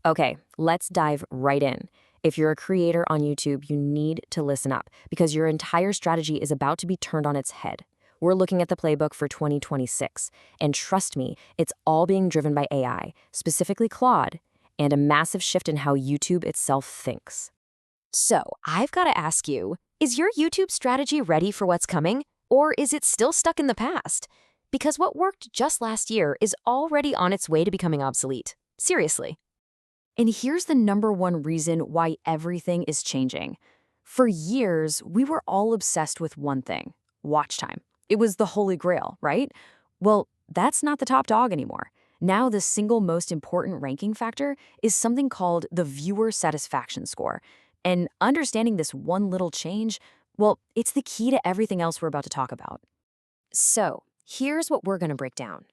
Okay, let's dive right in. If you're a creator on YouTube, you need to listen up because your entire strategy is about to be turned on its head. We're looking at the playbook for 2026, and trust me, it's all being driven by AI, specifically Claude, and a massive shift in how YouTube itself thinks. So, I've got to ask you, is your YouTube strategy ready for what's coming, or is it still stuck in the past? Because what worked just last year is already on its way to becoming obsolete. Seriously. And here's the number one reason why everything is changing. For years, we were all obsessed with one thing: watch time. It was the holy grail, right? Well, that's not the top dog anymore. Now the single most important ranking factor is something called the viewer satisfaction score. And understanding this one little change, well, it's the key to everything else we're about to talk about. So, here's what we're going to break down.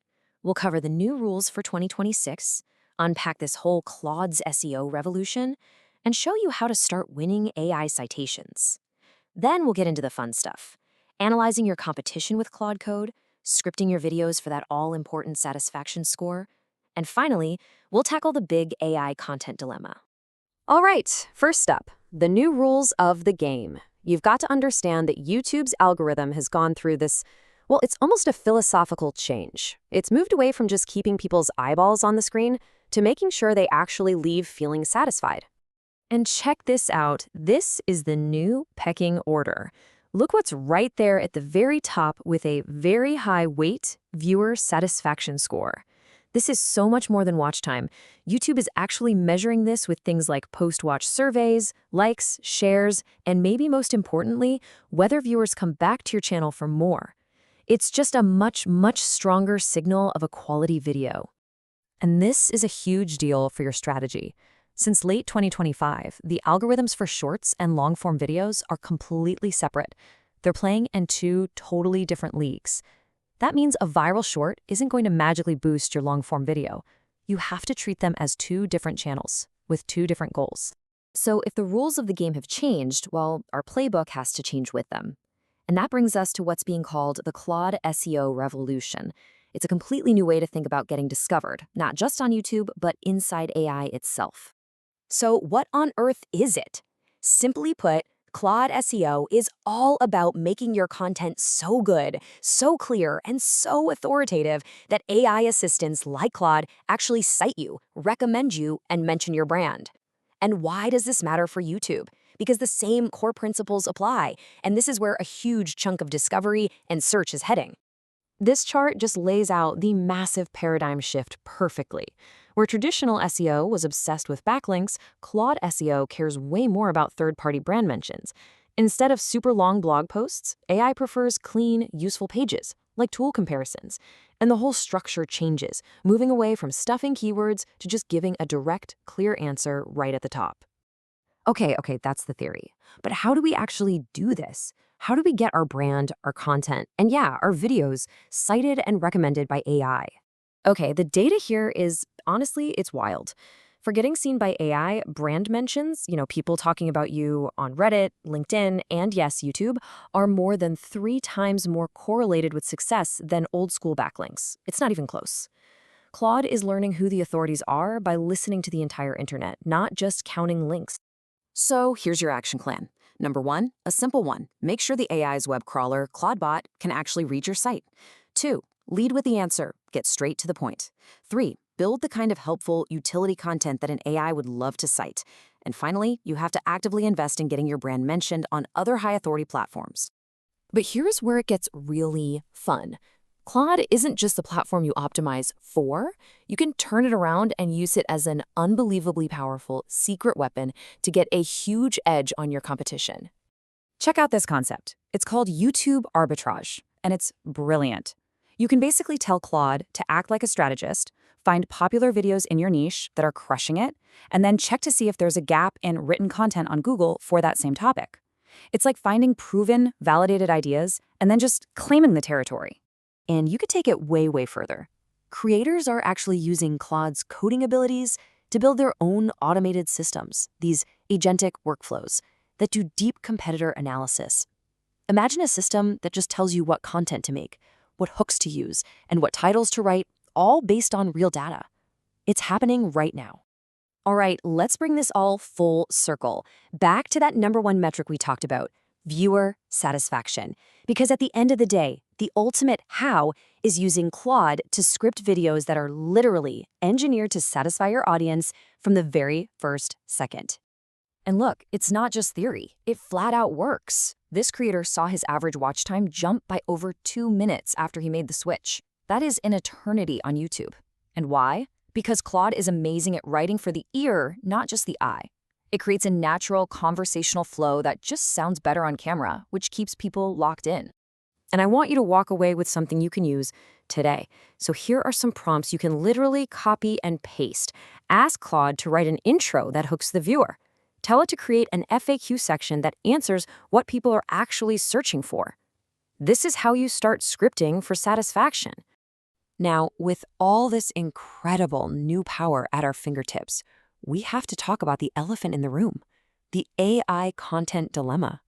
We'll cover the new rules for 2026, unpack this whole Claude's SEO revolution, and show you how to start winning AI citations. Then we'll get into the fun stuff: analyzing your competition with Claude Code, scripting your videos for that all-important satisfaction score, and finally, we'll tackle the big AI content dilemma. All right, first up, the new rules of the game. You've got to understand that YouTube's algorithm has gone through this, well, it's almost a philosophical change. It's moved away from just keeping people's eyeballs on the screen to making sure they actually leave feeling satisfied. And check this out. This is the new pecking order. Look what's right there at the very top with a very high weight viewer satisfaction score. This is so much more than watch time. YouTube is actually measuring this with things like post-watch surveys, likes, shares, and maybe most importantly, whether viewers come back to your channel for more. It's just a much, much stronger signal of a quality video. And this is a huge deal for your strategy. Since late 2025, the algorithms for shorts and long-form videos are completely separate. They're playing in two totally different leagues. That means a viral short isn't going to magically boost your long-form video. You have to treat them as two different channels with two different goals. So if the rules of the game have changed, well, our playbook has to change with them. And that brings us to what's being called the Claude SEO revolution. It's a completely new way to think about getting discovered, not just on YouTube, but inside AI itself. So what on earth is it? Simply put, Claude SEO is all about making your content so good, so clear, and so authoritative that AI assistants like Claude actually cite you, recommend you, and mention your brand. And why does this matter for YouTube? Because the same core principles apply, and this is where a huge chunk of discovery and search is heading. This chart just lays out the massive paradigm shift perfectly. Where traditional SEO was obsessed with backlinks, Claude SEO cares way more about third-party brand mentions. Instead of super long blog posts, AI prefers clean, useful pages, like tool comparisons. And the whole structure changes, moving away from stuffing keywords to just giving a direct, clear answer right at the top. Okay, that's the theory. But how do we actually do this? How do we get our brand, our content, and yeah, our videos cited and recommended by AI? Okay, the data here is, honestly, it's wild. For getting seen by AI, brand mentions, people talking about you on Reddit, LinkedIn, and yes, YouTube, are more than 3 times more correlated with success than old school backlinks. It's not even close. Claude is learning who the authorities are by listening to the entire internet, not just counting links. So here's your action plan. Number 1, a simple one. Make sure the AI's web crawler, ClaudeBot, can actually read your site. 2, lead with the answer. Get straight to the point. 3, build the kind of helpful utility content that an AI would love to cite. And finally, you have to actively invest in getting your brand mentioned on other high-authority platforms. But here's where it gets really fun. Claude isn't just the platform you optimize for. You can turn it around and use it as an unbelievably powerful secret weapon to get a huge edge on your competition. Check out this concept. It's called YouTube arbitrage, and it's brilliant. You can basically tell Claude to act like a strategist, find popular videos in your niche that are crushing it, and then check to see if there's a gap in written content on Google for that same topic. It's like finding proven, validated ideas and then just claiming the territory. And you could take it way, way further. Creators are actually using Claude's coding abilities to build their own automated systems, these agentic workflows that do deep competitor analysis. Imagine a system that just tells you what content to make, what hooks to use, and what titles to write, all based on real data. It's happening right now. All right, let's bring this all full circle. Back to that number one metric we talked about, viewer satisfaction. Because at the end of the day, the ultimate how is using Claude to script videos that are literally engineered to satisfy your audience from the very first second. And look, it's not just theory. It flat out works. This creator saw his average watch time jump by over 2 minutes after he made the switch. That is an eternity on YouTube. And why? Because Claude is amazing at writing for the ear, not just the eye. It creates a natural conversational flow that just sounds better on camera, which keeps people locked in. And I want you to walk away with something you can use today. So here are some prompts you can literally copy and paste. Ask Claude to write an intro that hooks the viewer. Tell it to create an FAQ section that answers what people are actually searching for. This is how you start scripting for satisfaction. Now, with all this incredible new power at our fingertips, we have to talk about the elephant in the room, the AI content dilemma.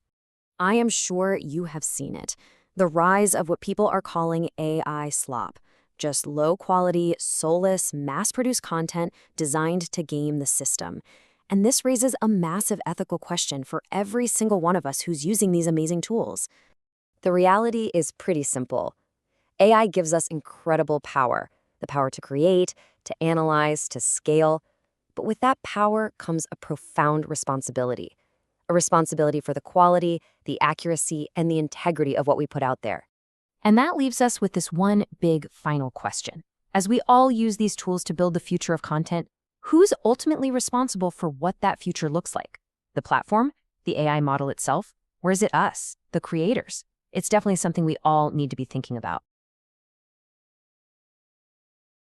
I am sure you have seen it, the rise of what people are calling AI slop, just low-quality, soulless, mass-produced content designed to game the system. And this raises a massive ethical question for every single one of us who's using these amazing tools. The reality is pretty simple. AI gives us incredible power, the power to create, to analyze, to scale. But with that power comes a profound responsibility. A responsibility for the quality, the accuracy, and the integrity of what we put out there. And that leaves us with this one big final question. As we all use these tools to build the future of content, who's ultimately responsible for what that future looks like? The platform? The AI model itself? Or is it us, the creators? It's definitely something we all need to be thinking about.